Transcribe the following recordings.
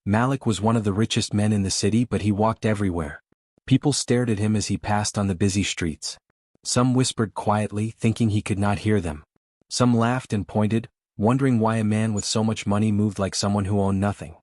Malik was one of the richest men in the city, but he walked everywhere. People stared at him as he passed on the busy streets. Some whispered quietly, thinking he could not hear them. Some laughed and pointed, wondering why a man with so much money moved like someone who owned nothing.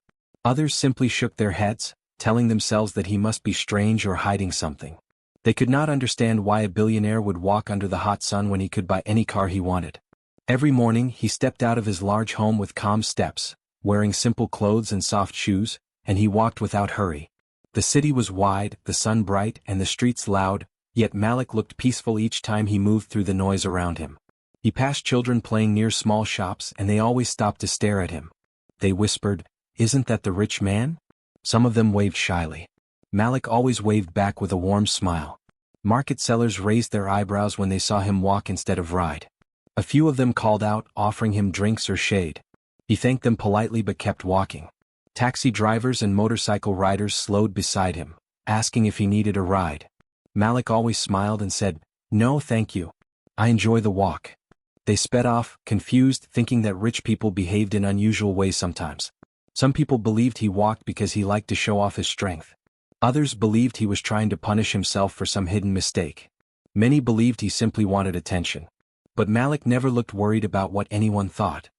Others simply shook their heads, telling themselves that he must be strange or hiding something. They could not understand why a billionaire would walk under the hot sun when he could buy any car he wanted. Every morning he stepped out of his large home with calm steps, wearing simple clothes and soft shoes, and he walked without hurry. The city was wide, the sun bright, and the streets loud, yet Malik looked peaceful each time he moved through the noise around him. He passed children playing near small shops, and they always stopped to stare at him. They whispered, "Isn't that the rich man?" Some of them waved shyly. Malik always waved back with a warm smile. Market sellers raised their eyebrows when they saw him walk instead of ride. A few of them called out, offering him drinks or shade. He thanked them politely but kept walking. Taxi drivers and motorcycle riders slowed beside him, asking if he needed a ride. Malik always smiled and said, "No, thank you. I enjoy the walk." They sped off, confused, thinking that rich people behaved in unusual ways sometimes. Some people believed he walked because he liked to show off his strength. Others believed he was trying to punish himself for some hidden mistake. Many believed he simply wanted attention. But Malik never looked worried about what anyone thought.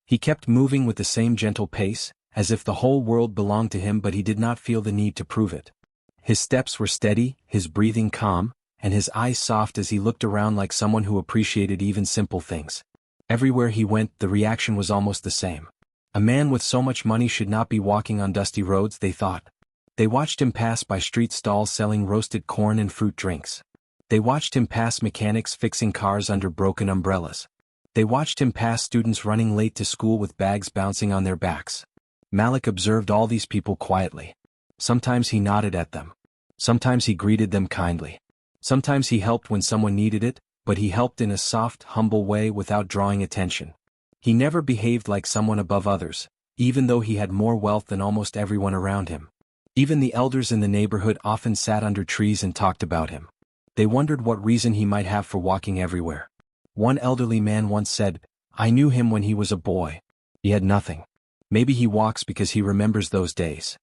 He kept moving with the same gentle pace, as if the whole world belonged to him, but he did not feel the need to prove it. His steps were steady, his breathing calm, and his eyes soft as he looked around like someone who appreciated even simple things. Everywhere he went, the reaction was almost the same. A man with so much money should not be walking on dusty roads, they thought. They watched him pass by street stalls selling roasted corn and fruit drinks. They watched him pass mechanics fixing cars under broken umbrellas. They watched him pass students running late to school with bags bouncing on their backs. Malik observed all these people quietly. Sometimes he nodded at them. Sometimes he greeted them kindly. Sometimes he helped when someone needed it, but he helped in a soft, humble way without drawing attention. He never behaved like someone above others, even though he had more wealth than almost everyone around him. Even the elders in the neighborhood often sat under trees and talked about him. They wondered what reason he might have for walking everywhere. One elderly man once said, "I knew him when he was a boy. He had nothing. Maybe he walks because he remembers those days."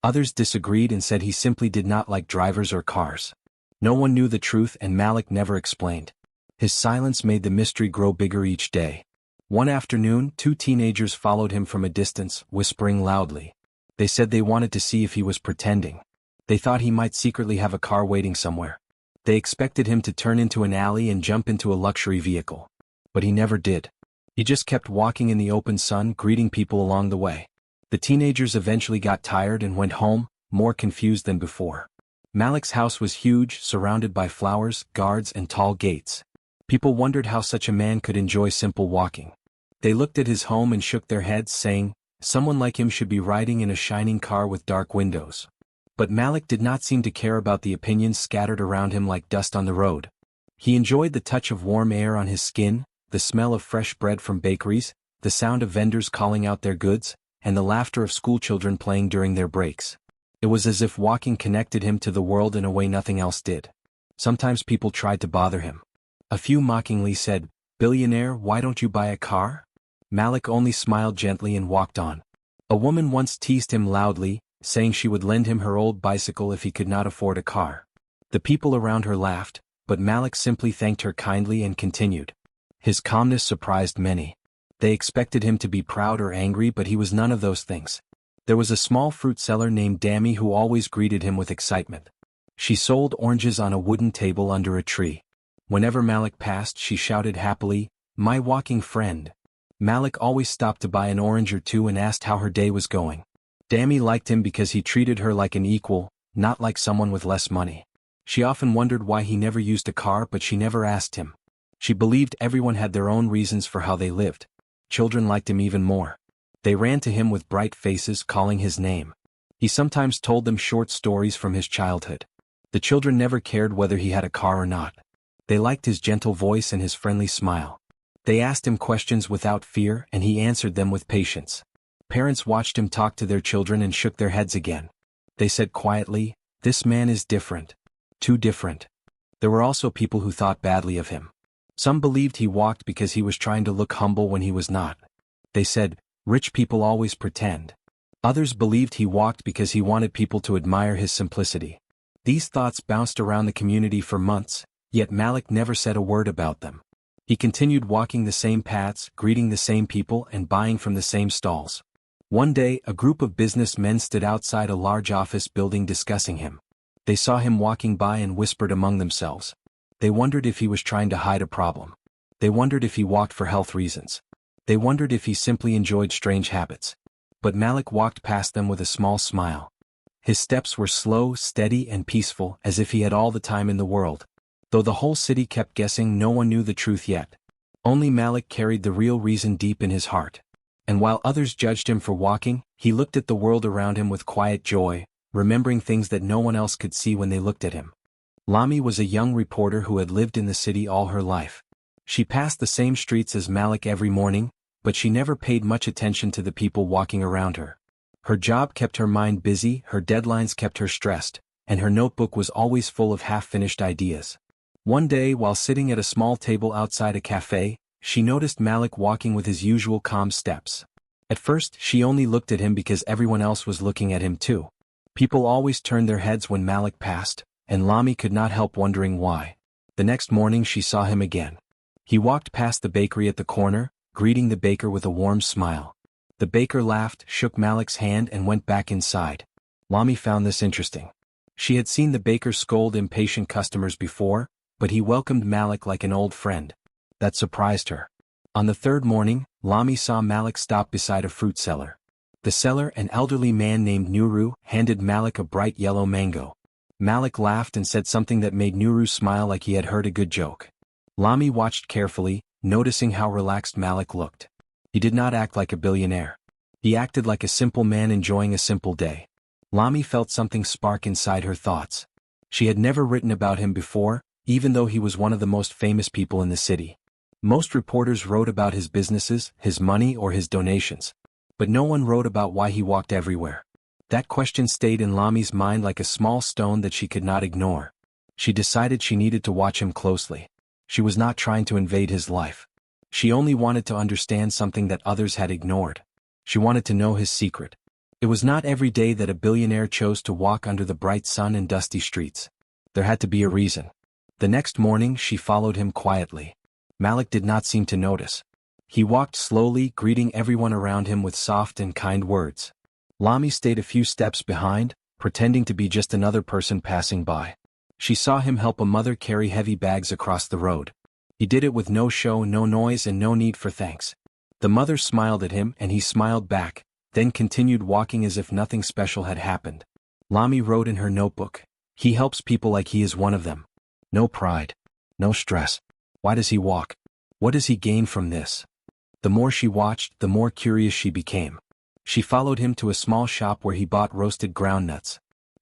Others disagreed and said he simply did not like drivers or cars. No one knew the truth, and Malik never explained. His silence made the mystery grow bigger each day. One afternoon, two teenagers followed him from a distance, whispering loudly. They said they wanted to see if he was pretending. They thought he might secretly have a car waiting somewhere. They expected him to turn into an alley and jump into a luxury vehicle. But he never did. He just kept walking in the open sun, greeting people along the way. The teenagers eventually got tired and went home, more confused than before. Malik's house was huge, surrounded by flowers, guards, and tall gates. People wondered how such a man could enjoy simple walking. They looked at his home and shook their heads, saying, "Someone like him should be riding in a shining car with dark windows." But Malik did not seem to care about the opinions scattered around him like dust on the road. He enjoyed the touch of warm air on his skin, the smell of fresh bread from bakeries, the sound of vendors calling out their goods, and the laughter of schoolchildren playing during their breaks. It was as if walking connected him to the world in a way nothing else did. Sometimes people tried to bother him. A few mockingly said, "Billionaire, why don't you buy a car?" Malik only smiled gently and walked on. A woman once teased him loudly, saying she would lend him her old bicycle if he could not afford a car. The people around her laughed, but Malik simply thanked her kindly and continued. His calmness surprised many. They expected him to be proud or angry, but he was none of those things. There was a small fruit seller named Dammy who always greeted him with excitement. She sold oranges on a wooden table under a tree. Whenever Malik passed, she shouted happily, "My walking friend." Malik always stopped to buy an orange or two and asked how her day was going. Dammy liked him because he treated her like an equal, not like someone with less money. She often wondered why he never used a car, but she never asked him. She believed everyone had their own reasons for how they lived. Children liked him even more. They ran to him with bright faces, calling his name. He sometimes told them short stories from his childhood. The children never cared whether he had a car or not. They liked his gentle voice and his friendly smile. They asked him questions without fear, and he answered them with patience. Parents watched him talk to their children and shook their heads again. They said quietly, "This man is different. Too different." There were also people who thought badly of him. Some believed he walked because he was trying to look humble when he was not. They said, "Rich people always pretend." Others believed he walked because he wanted people to admire his simplicity. These thoughts bounced around the community for months, yet Malik never said a word about them. He continued walking the same paths, greeting the same people, and buying from the same stalls. One day, a group of businessmen stood outside a large office building discussing him. They saw him walking by and whispered among themselves. They wondered if he was trying to hide a problem. They wondered if he walked for health reasons. They wondered if he simply enjoyed strange habits. But Malik walked past them with a small smile. His steps were slow, steady, and peaceful, as if he had all the time in the world. Though the whole city kept guessing, no one knew the truth yet. Only Malik carried the real reason deep in his heart. And while others judged him for walking, he looked at the world around him with quiet joy, remembering things that no one else could see when they looked at him. Lami was a young reporter who had lived in the city all her life. She passed the same streets as Malik every morning, but she never paid much attention to the people walking around her. Her job kept her mind busy, her deadlines kept her stressed, and her notebook was always full of half-finished ideas. One day, while sitting at a small table outside a cafe, she noticed Malik walking with his usual calm steps. At first, she only looked at him because everyone else was looking at him too. People always turned their heads when Malik passed, and Lami could not help wondering why. The next morning she saw him again. He walked past the bakery at the corner, greeting the baker with a warm smile. The baker laughed, shook Malik's hand, and went back inside. Lami found this interesting. She had seen the baker scold impatient customers before, but he welcomed Malik like an old friend. That surprised her. On the third morning, Lami saw Malik stop beside a fruit seller. The seller, an elderly man named Nuru, handed Malik a bright yellow mango. Malik laughed and said something that made Nuru smile like he had heard a good joke. Lami watched carefully, noticing how relaxed Malik looked. He did not act like a billionaire. He acted like a simple man enjoying a simple day. Lami felt something spark inside her thoughts. She had never written about him before, even though he was one of the most famous people in the city. Most reporters wrote about his businesses, his money, or his donations. But no one wrote about why he walked everywhere. That question stayed in Lami's mind like a small stone that she could not ignore. She decided she needed to watch him closely. She was not trying to invade his life. She only wanted to understand something that others had ignored. She wanted to know his secret. It was not every day that a billionaire chose to walk under the bright sun and dusty streets. There had to be a reason. The next morning she followed him quietly. Malik did not seem to notice. He walked slowly, greeting everyone around him with soft and kind words. Lami stayed a few steps behind, pretending to be just another person passing by. She saw him help a mother carry heavy bags across the road. He did it with no show, no noise, and no need for thanks. The mother smiled at him and he smiled back, then continued walking as if nothing special had happened. Lami wrote in her notebook, "He helps people like he is one of them. No pride. No stress. Why does he walk? What does he gain from this?" The more she watched, the more curious she became. She followed him to a small shop where he bought roasted groundnuts.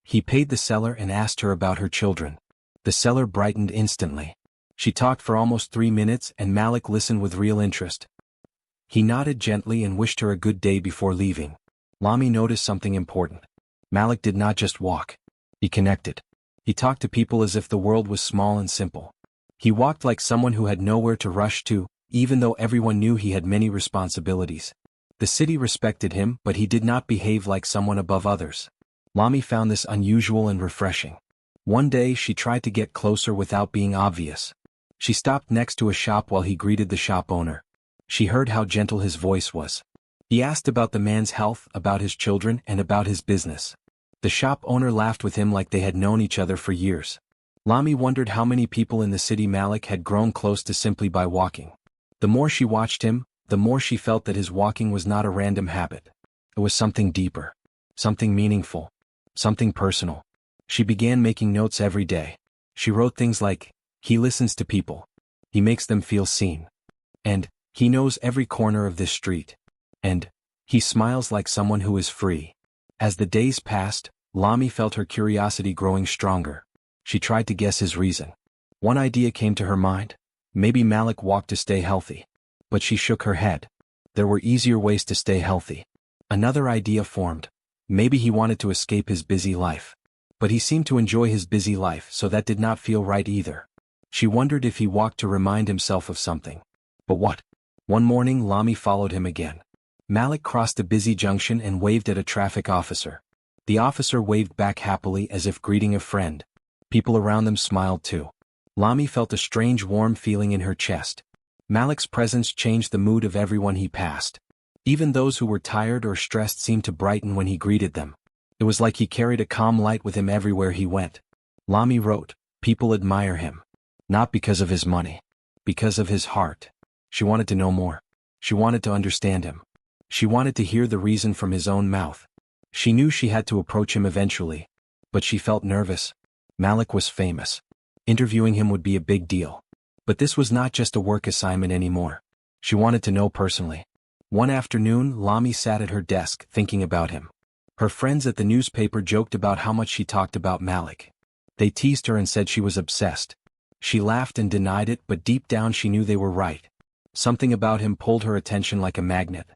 He paid the seller and asked her about her children. The seller brightened instantly. She talked for almost 3 minutes and Malik listened with real interest. He nodded gently and wished her a good day before leaving. Lami noticed something important. Malik did not just walk. He connected. He talked to people as if the world was small and simple. He walked like someone who had nowhere to rush to, even though everyone knew he had many responsibilities. The city respected him, but he did not behave like someone above others. Lami found this unusual and refreshing. One day she tried to get closer without being obvious. She stopped next to a shop while he greeted the shop owner. She heard how gentle his voice was. He asked about the man's health, about his children, and about his business. The shop owner laughed with him like they had known each other for years. Lami wondered how many people in the city Malik had grown close to simply by walking. The more she watched him, the more she felt that his walking was not a random habit. It was something deeper. Something meaningful. Something personal. She began making notes every day. She wrote things like, "He listens to people. He makes them feel seen." And, "He knows every corner of this street." And, "He smiles like someone who is free." As the days passed, Lami felt her curiosity growing stronger. She tried to guess his reason. One idea came to her mind. Maybe Malik walked to stay healthy. But she shook her head. There were easier ways to stay healthy. Another idea formed. Maybe he wanted to escape his busy life. But he seemed to enjoy his busy life, so that did not feel right either. She wondered if he walked to remind himself of something. But what? One morning Lami followed him again. Malik crossed a busy junction and waved at a traffic officer. The officer waved back happily as if greeting a friend. People around them smiled too. Lami felt a strange warm feeling in her chest. Malik's presence changed the mood of everyone he passed. Even those who were tired or stressed seemed to brighten when he greeted them. It was like he carried a calm light with him everywhere he went. Lami wrote, "People admire him. Not because of his money. Because of his heart." She wanted to know more. She wanted to understand him. She wanted to hear the reason from his own mouth. She knew she had to approach him eventually. But she felt nervous. Malik was famous. Interviewing him would be a big deal. But this was not just a work assignment anymore. She wanted to know personally. One afternoon, Lami sat at her desk thinking about him. Her friends at the newspaper joked about how much she talked about Malik. They teased her and said she was obsessed. She laughed and denied it, but deep down she knew they were right. Something about him pulled her attention like a magnet.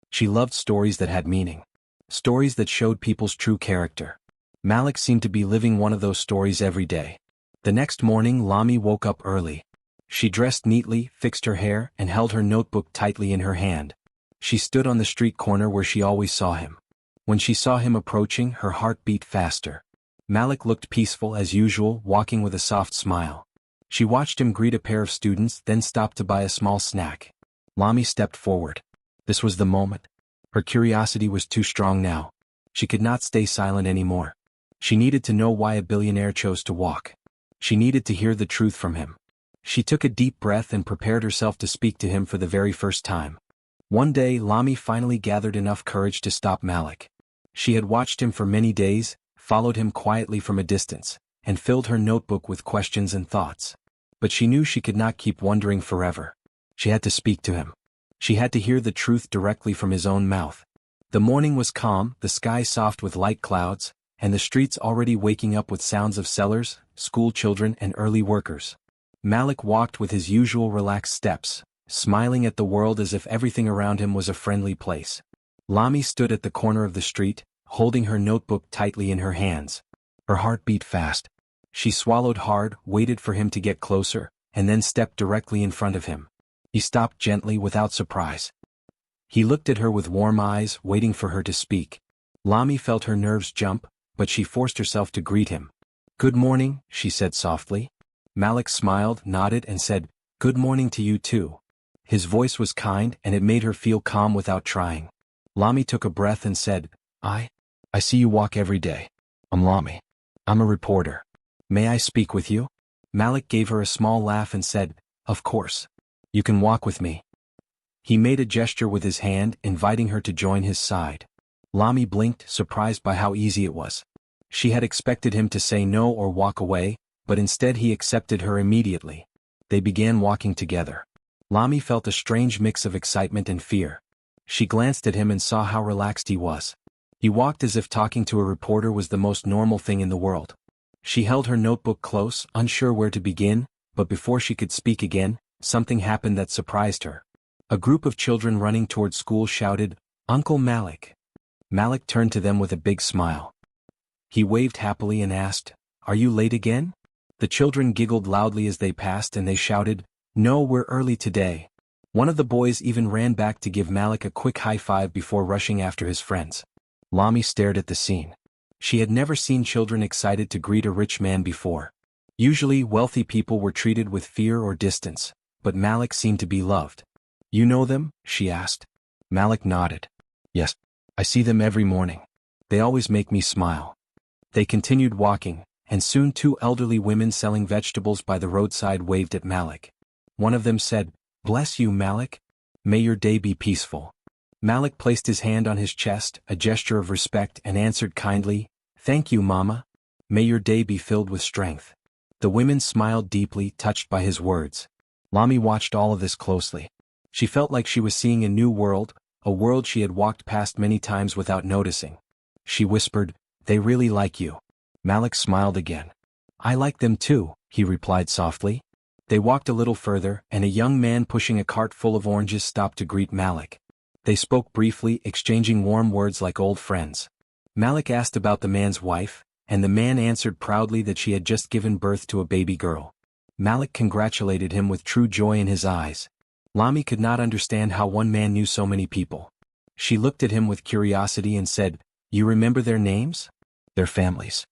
She loved stories that had meaning. Stories that showed people's true character. Malik seemed to be living one of those stories every day. The next morning, Lami woke up early. She dressed neatly, fixed her hair, and held her notebook tightly in her hand. She stood on the street corner where she always saw him. When she saw him approaching, her heart beat faster. Malik looked peaceful as usual, walking with a soft smile. She watched him greet a pair of students, then stopped to buy a small snack. Lami stepped forward. This was the moment. Her curiosity was too strong now. She could not stay silent anymore. She needed to know why a billionaire chose to walk. She needed to hear the truth from him. She took a deep breath and prepared herself to speak to him for the very first time. One day, Lami finally gathered enough courage to stop Malik. She had watched him for many days, followed him quietly from a distance, and filled her notebook with questions and thoughts. But she knew she could not keep wondering forever. She had to speak to him. She had to hear the truth directly from his own mouth. The morning was calm, the sky soft with light clouds, and the streets already waking up with sounds of sellers, school children, and early workers. Malik walked with his usual relaxed steps, smiling at the world as if everything around him was a friendly place. Lami stood at the corner of the street, holding her notebook tightly in her hands. Her heart beat fast. She swallowed hard, waited for him to get closer, and then stepped directly in front of him. He stopped gently without surprise. He looked at her with warm eyes, waiting for her to speak. Lami felt her nerves jump, but she forced herself to greet him. "Good morning," she said softly. Malik smiled, nodded, and said, "Good morning to you too." His voice was kind, and it made her feel calm without trying. Lami took a breath and said, I see you walk every day. I'm Lami. I'm a reporter. May I speak with you?" Malik gave her a small laugh and said, "Of course. You can walk with me." He made a gesture with his hand, inviting her to join his side. Lami blinked, surprised by how easy it was. She had expected him to say no or walk away, but instead he accepted her immediately. They began walking together. Lami felt a strange mix of excitement and fear. She glanced at him and saw how relaxed he was. He walked as if talking to a reporter was the most normal thing in the world. She held her notebook close, unsure where to begin, but before she could speak again, something happened that surprised her. A group of children running toward school shouted, "Uncle Malik." Malik turned to them with a big smile. He waved happily and asked, "Are you late again?" The children giggled loudly as they passed and they shouted, "No, we're early today." One of the boys even ran back to give Malik a quick high five before rushing after his friends. Lami stared at the scene. She had never seen children excited to greet a rich man before. Usually, wealthy people were treated with fear or distance, but Malik seemed to be loved. "You know them?" she asked. Malik nodded. "Yes, I see them every morning. They always make me smile." They continued walking, and soon two elderly women selling vegetables by the roadside waved at Malik. One of them said, "Bless you, Malik. May your day be peaceful." Malik placed his hand on his chest, a gesture of respect, and answered kindly, "Thank you, Mama. May your day be filled with strength." The women smiled deeply, touched by his words. Lami watched all of this closely. She felt like she was seeing a new world, a world she had walked past many times without noticing. She whispered, "They really like you." Malik smiled again. "I like them too," he replied softly. They walked a little further, and a young man pushing a cart full of oranges stopped to greet Malik. They spoke briefly, exchanging warm words like old friends. Malik asked about the man's wife, and the man answered proudly that she had just given birth to a baby girl. Malik congratulated him with true joy in his eyes. Lami could not understand how one man knew so many people. She looked at him with curiosity and said, "You remember their names?" "Their families."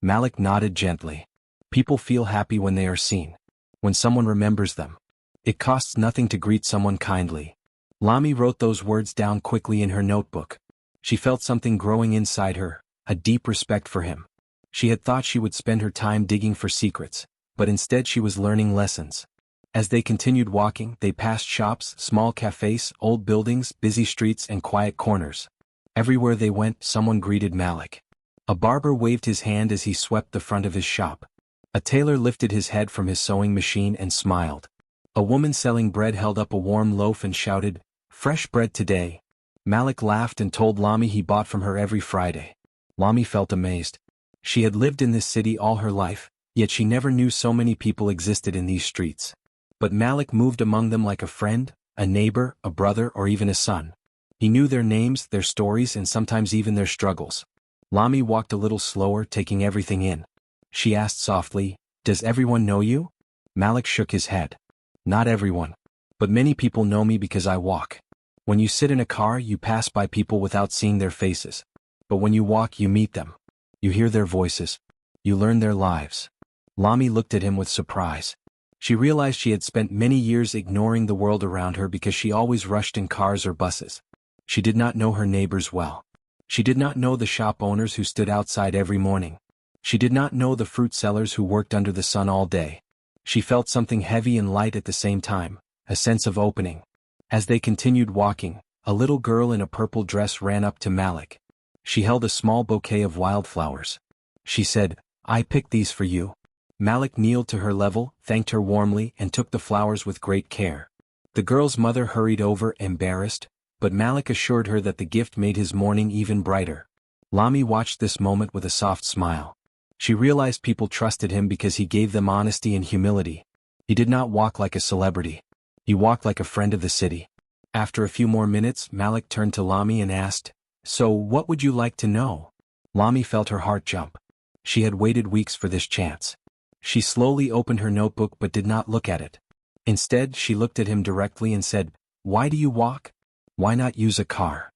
Malik nodded gently. "People feel happy when they are seen. When someone remembers them. It costs nothing to greet someone kindly." Lami wrote those words down quickly in her notebook. She felt something growing inside her, a deep respect for him. She had thought she would spend her time digging for secrets, but instead she was learning lessons. As they continued walking, they passed shops, small cafes, old buildings, busy streets, and quiet corners. Everywhere they went, someone greeted Malik. A barber waved his hand as he swept the front of his shop. A tailor lifted his head from his sewing machine and smiled. A woman selling bread held up a warm loaf and shouted, "Fresh bread today." Malik laughed and told Lami he bought from her every Friday. Lami felt amazed. She had lived in this city all her life, yet she never knew so many people existed in these streets. But Malik moved among them like a friend, a neighbor, a brother, or even a son. He knew their names, their stories, and sometimes even their struggles. Lami walked a little slower, taking everything in. She asked softly, "Does everyone know you?" Malik shook his head. "Not everyone. But many people know me because I walk. When you sit in a car, you pass by people without seeing their faces. But when you walk, you meet them. You hear their voices. You learn their lives." Lami looked at him with surprise. She realized she had spent many years ignoring the world around her because she always rushed in cars or buses. She did not know her neighbors well. She did not know the shop owners who stood outside every morning. She did not know the fruit sellers who worked under the sun all day. She felt something heavy and light at the same time, a sense of opening. As they continued walking, a little girl in a purple dress ran up to Malik. She held a small bouquet of wildflowers. She said, "I picked these for you." Malik kneeled to her level, thanked her warmly, and took the flowers with great care. The girl's mother hurried over, embarrassed, but Malik assured her that the gift made his morning even brighter. Lami watched this moment with a soft smile. She realized people trusted him because he gave them honesty and humility. He did not walk like a celebrity. He walked like a friend of the city. After a few more minutes, Malik turned to Lami and asked, "So what would you like to know?" Lami felt her heart jump. She had waited weeks for this chance. She slowly opened her notebook but did not look at it. Instead, she looked at him directly and said, "Why do you walk? Why not use a car?"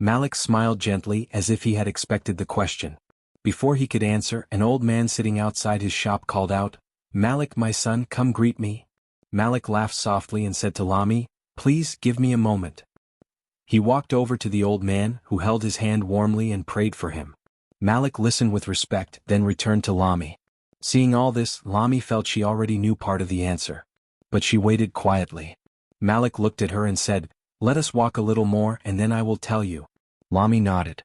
Malik smiled gently as if he had expected the question. Before he could answer, an old man sitting outside his shop called out, "Malik, my son, come greet me." Malik laughed softly and said to Lami, "Please give me a moment." He walked over to the old man, who held his hand warmly and prayed for him. Malik listened with respect, then returned to Lami. Seeing all this, Lami felt she already knew part of the answer. But she waited quietly. Malik looked at her and said, "Let us walk a little more and then I will tell you." Lami nodded.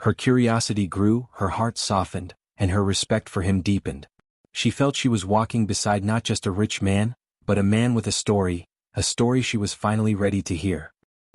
Her curiosity grew, her heart softened, and her respect for him deepened. She felt she was walking beside not just a rich man, but a man with a story she was finally ready to hear.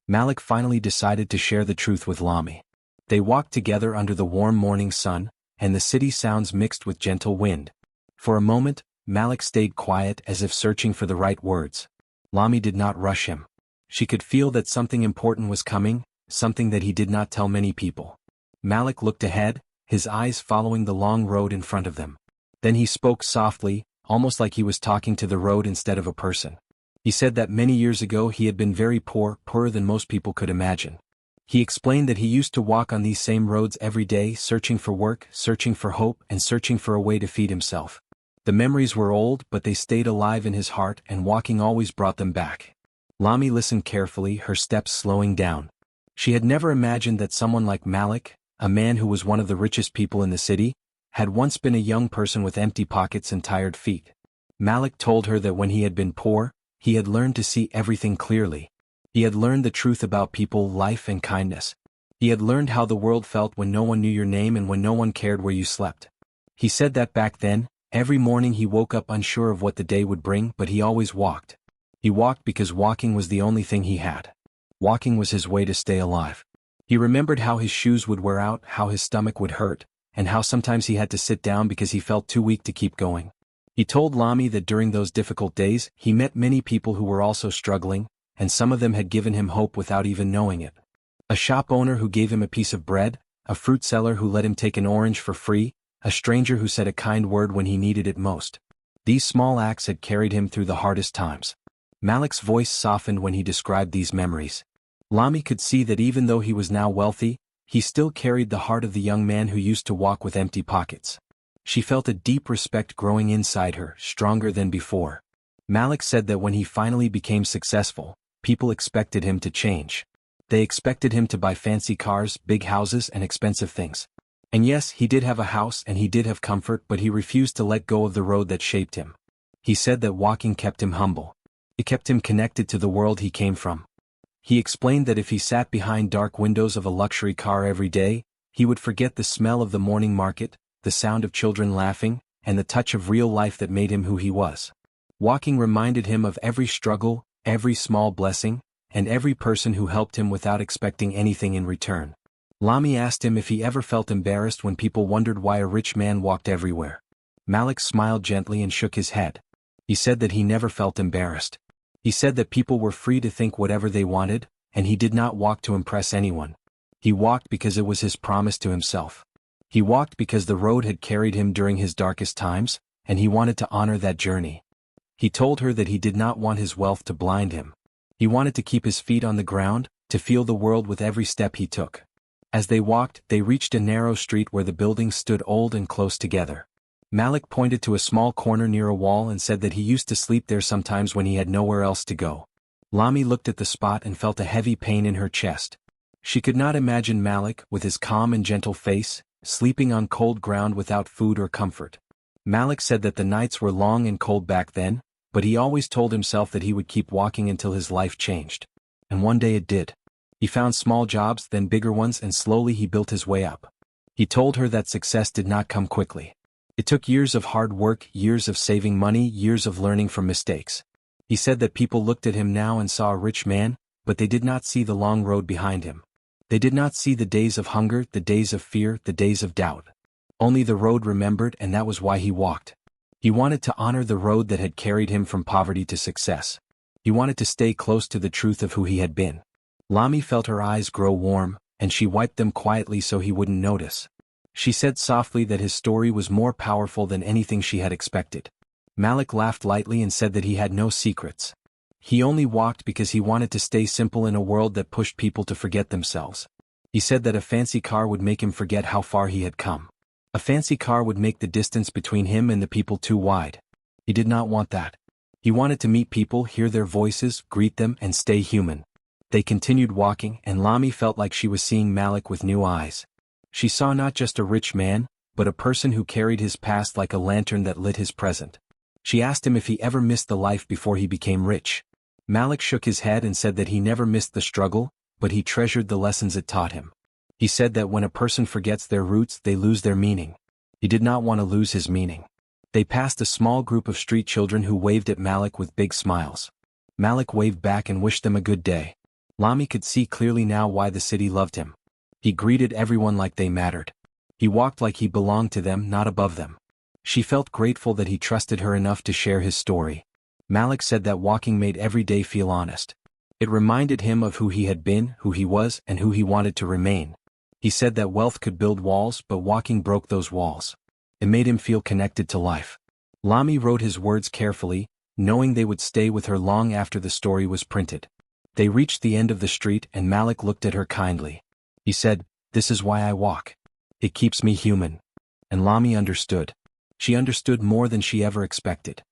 Malik finally decided to share the truth with Lami. They walked together under the warm morning sun, and the city sounds mixed with gentle wind. For a moment, Malik stayed quiet as if searching for the right words. Lami did not rush him. She could feel that something important was coming, something that he did not tell many people. Malik looked ahead, his eyes following the long road in front of them. Then he spoke softly, almost like he was talking to the road instead of a person. He said that many years ago he had been very poor, poorer than most people could imagine. He explained that he used to walk on these same roads every day, searching for work, searching for hope, and searching for a way to feed himself. The memories were old, but they stayed alive in his heart, and walking always brought them back. Lami listened carefully, her steps slowing down. She had never imagined that someone like Malik, a man who was one of the richest people in the city, had once been a young person with empty pockets and tired feet. Malik told her that when he had been poor, he had learned to see everything clearly. He had learned the truth about people, life, and kindness. He had learned how the world felt when no one knew your name and when no one cared where you slept. He said that back then, every morning he woke up unsure of what the day would bring, but he always walked. He walked because walking was the only thing he had. Walking was his way to stay alive. He remembered how his shoes would wear out, how his stomach would hurt, and how sometimes he had to sit down because he felt too weak to keep going. He told Lami that during those difficult days, he met many people who were also struggling, and some of them had given him hope without even knowing it. A shop owner who gave him a piece of bread, a fruit seller who let him take an orange for free, a stranger who said a kind word when he needed it most. These small acts had carried him through the hardest times. Malik's voice softened when he described these memories. Lami could see that even though he was now wealthy, he still carried the heart of the young man who used to walk with empty pockets. She felt a deep respect growing inside her, stronger than before. Malik said that when he finally became successful, people expected him to change. They expected him to buy fancy cars, big houses, and expensive things. And yes, he did have a house and he did have comfort, but he refused to let go of the road that shaped him. He said that walking kept him humble. It kept him connected to the world he came from. He explained that if he sat behind dark windows of a luxury car every day, he would forget the smell of the morning market, the sound of children laughing, and the touch of real life that made him who he was. Walking reminded him of every struggle, every small blessing, and every person who helped him without expecting anything in return. Lami asked him if he ever felt embarrassed when people wondered why a rich man walked everywhere. Malik smiled gently and shook his head. He said that he never felt embarrassed. He said that people were free to think whatever they wanted, and he did not walk to impress anyone. He walked because it was his promise to himself. He walked because the road had carried him during his darkest times, and he wanted to honor that journey. He told her that he did not want his wealth to blind him. He wanted to keep his feet on the ground, to feel the world with every step he took. As they walked, they reached a narrow street where the buildings stood old and close together. Malik pointed to a small corner near a wall and said that he used to sleep there sometimes when he had nowhere else to go. Lami looked at the spot and felt a heavy pain in her chest. She could not imagine Malik, with his calm and gentle face, sleeping on cold ground without food or comfort. Malik said that the nights were long and cold back then, but he always told himself that he would keep walking until his life changed. And one day it did. He found small jobs, then bigger ones, and slowly he built his way up. He told her that success did not come quickly. It took years of hard work, years of saving money, years of learning from mistakes. He said that people looked at him now and saw a rich man, but they did not see the long road behind him. They did not see the days of hunger, the days of fear, the days of doubt. Only the road remembered, and that was why he walked. He wanted to honor the road that had carried him from poverty to success. He wanted to stay close to the truth of who he had been. Lami felt her eyes grow warm, and she wiped them quietly so he wouldn't notice. She said softly that his story was more powerful than anything she had expected. Malik laughed lightly and said that he had no secrets. He only walked because he wanted to stay simple in a world that pushed people to forget themselves. He said that a fancy car would make him forget how far he had come. A fancy car would make the distance between him and the people too wide. He did not want that. He wanted to meet people, hear their voices, greet them, and stay human. They continued walking, and Lami felt like she was seeing Malik with new eyes. She saw not just a rich man, but a person who carried his past like a lantern that lit his present. She asked him if he ever missed the life before he became rich. Malik shook his head and said that he never missed the struggle, but he treasured the lessons it taught him. He said that when a person forgets their roots, they lose their meaning. He did not want to lose his meaning. They passed a small group of street children who waved at Malik with big smiles. Malik waved back and wished them a good day. Lami could see clearly now why the city loved him. He greeted everyone like they mattered. He walked like he belonged to them, not above them. She felt grateful that he trusted her enough to share his story. Malik said that walking made every day feel honest. It reminded him of who he had been, who he was, and who he wanted to remain. He said that wealth could build walls, but walking broke those walls. It made him feel connected to life. Lami wrote his words carefully, knowing they would stay with her long after the story was printed. They reached the end of the street and Malik looked at her kindly. He said, "This is why I walk. It keeps me human." And Lami understood. She understood more than she ever expected.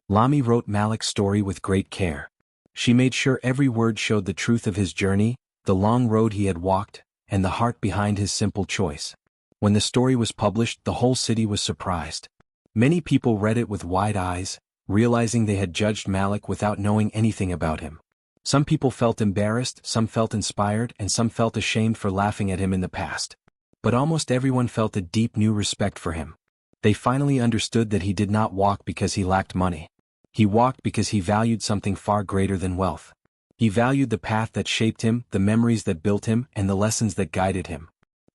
Lami wrote Malik's story with great care. She made sure every word showed the truth of his journey, the long road he had walked, and the heart behind his simple choice. When the story was published, the whole city was surprised. Many people read it with wide eyes, realizing they had judged Malik without knowing anything about him. Some people felt embarrassed, some felt inspired, and some felt ashamed for laughing at him in the past. But almost everyone felt a deep new respect for him. They finally understood that he did not walk because he lacked money. He walked because he valued something far greater than wealth. He valued the path that shaped him, the memories that built him, and the lessons that guided him.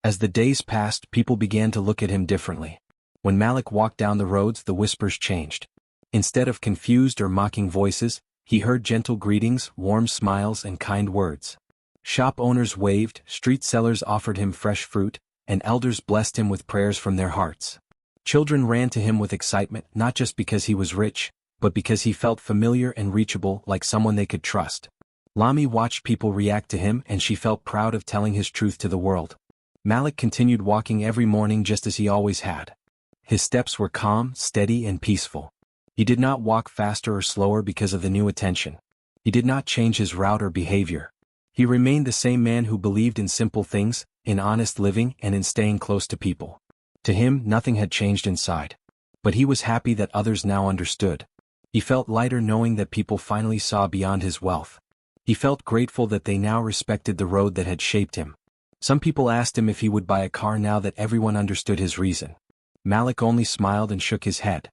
As the days passed, people began to look at him differently. When Malik walked down the roads, the whispers changed. Instead of confused or mocking voices, he heard gentle greetings, warm smiles, and kind words. Shop owners waved, street sellers offered him fresh fruit, and elders blessed him with prayers from their hearts. Children ran to him with excitement, not just because he was rich, but because he felt familiar and reachable, like someone they could trust. Lami watched people react to him and she felt proud of telling his truth to the world. Malik continued walking every morning just as he always had. His steps were calm, steady, and peaceful. He did not walk faster or slower because of the new attention. He did not change his route or behavior. He remained the same man who believed in simple things, in honest living, and in staying close to people. To him, nothing had changed inside. But he was happy that others now understood. He felt lighter knowing that people finally saw beyond his wealth. He felt grateful that they now respected the road that had shaped him. Some people asked him if he would buy a car now that everyone understood his reason. Malik only smiled and shook his head.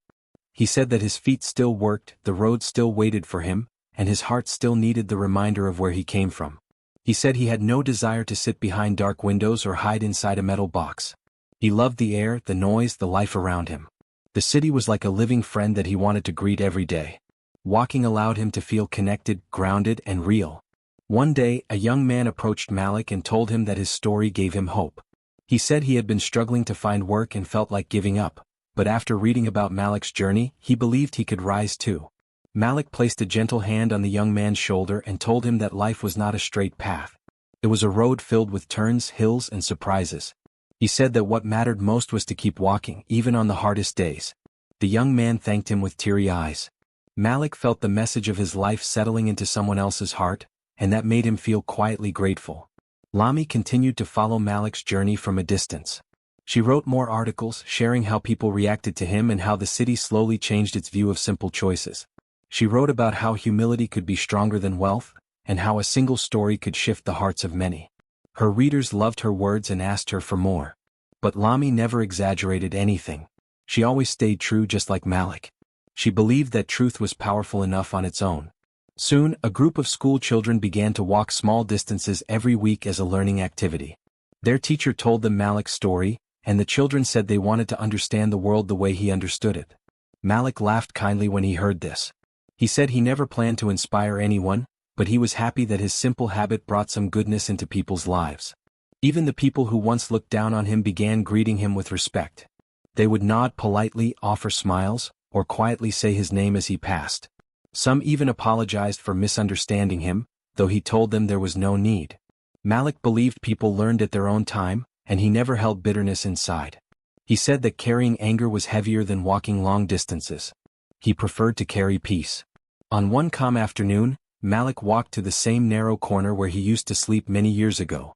He said that his feet still worked, the road still waited for him, and his heart still needed the reminder of where he came from. He said he had no desire to sit behind dark windows or hide inside a metal box. He loved the air, the noise, the life around him. The city was like a living friend that he wanted to greet every day. Walking allowed him to feel connected, grounded, and real. One day, a young man approached Malik and told him that his story gave him hope. He said he had been struggling to find work and felt like giving up, but after reading about Malik's journey, he believed he could rise too. Malik placed a gentle hand on the young man's shoulder and told him that life was not a straight path. It was a road filled with turns, hills, and surprises. He said that what mattered most was to keep walking, even on the hardest days. The young man thanked him with teary eyes. Malik felt the message of his life settling into someone else's heart, and that made him feel quietly grateful. Lami continued to follow Malik's journey from a distance. She wrote more articles, sharing how people reacted to him and how the city slowly changed its view of simple choices. She wrote about how humility could be stronger than wealth, and how a single story could shift the hearts of many. Her readers loved her words and asked her for more. But Lami never exaggerated anything. She always stayed true just like Malik. She believed that truth was powerful enough on its own. Soon, a group of school children began to walk small distances every week as a learning activity. Their teacher told them Malik's story, and the children said they wanted to understand the world the way he understood it. Malik laughed kindly when he heard this. He said he never planned to inspire anyone, but he was happy that his simple habit brought some goodness into people's lives. Even the people who once looked down on him began greeting him with respect. They would nod politely, offer smiles, or quietly say his name as he passed. Some even apologized for misunderstanding him, though he told them there was no need. Malik believed people learned at their own time, and he never held bitterness inside. He said that carrying anger was heavier than walking long distances. He preferred to carry peace. On one calm afternoon, Malik walked to the same narrow corner where he used to sleep many years ago.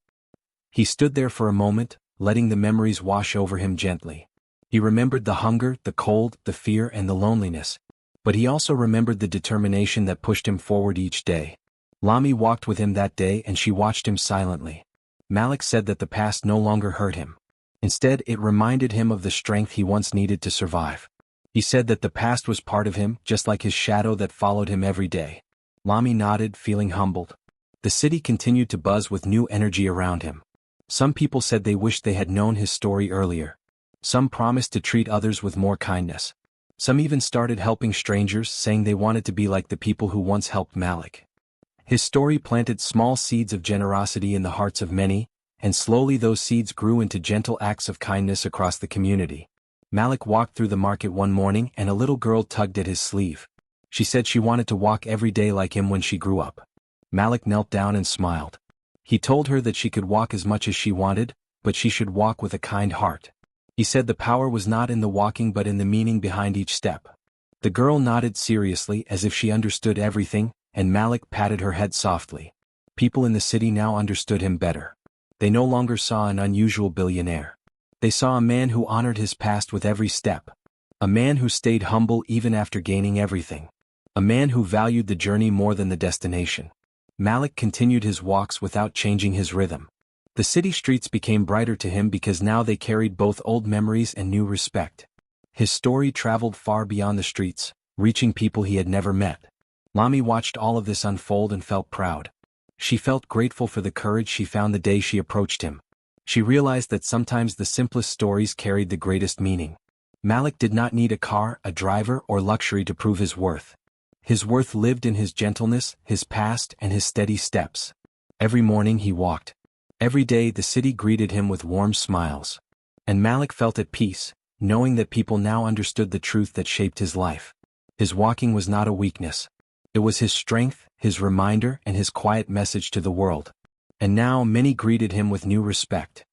He stood there for a moment, letting the memories wash over him gently. He remembered the hunger, the cold, the fear, and the loneliness. But he also remembered the determination that pushed him forward each day. Lami walked with him that day and she watched him silently. Malik said that the past no longer hurt him. Instead, it reminded him of the strength he once needed to survive. He said that the past was part of him, just like his shadow that followed him every day. Lami nodded, feeling humbled. The city continued to buzz with new energy around him. Some people said they wished they had known his story earlier. Some promised to treat others with more kindness. Some even started helping strangers, saying they wanted to be like the people who once helped Malik. His story planted small seeds of generosity in the hearts of many, and slowly those seeds grew into gentle acts of kindness across the community. Malik walked through the market one morning and a little girl tugged at his sleeve. She said she wanted to walk every day like him when she grew up. Malik knelt down and smiled. He told her that she could walk as much as she wanted, but she should walk with a kind heart. He said the power was not in the walking but in the meaning behind each step. The girl nodded seriously as if she understood everything, and Malik patted her head softly. People in the city now understood him better. They no longer saw an unusual billionaire. They saw a man who honored his past with every step. A man who stayed humble even after gaining everything. A man who valued the journey more than the destination. Malik continued his walks without changing his rhythm. The city streets became brighter to him because now they carried both old memories and new respect. His story traveled far beyond the streets, reaching people he had never met. Lami watched all of this unfold and felt proud. She felt grateful for the courage she found the day she approached him. She realized that sometimes the simplest stories carried the greatest meaning. Malik did not need a car, a driver, or luxury to prove his worth. His worth lived in his gentleness, his past, and his steady steps. Every morning he walked. Every day the city greeted him with warm smiles. And Malik felt at peace, knowing that people now understood the truth that shaped his life. His walking was not a weakness. It was his strength, his reminder, and his quiet message to the world. And now many greeted him with new respect.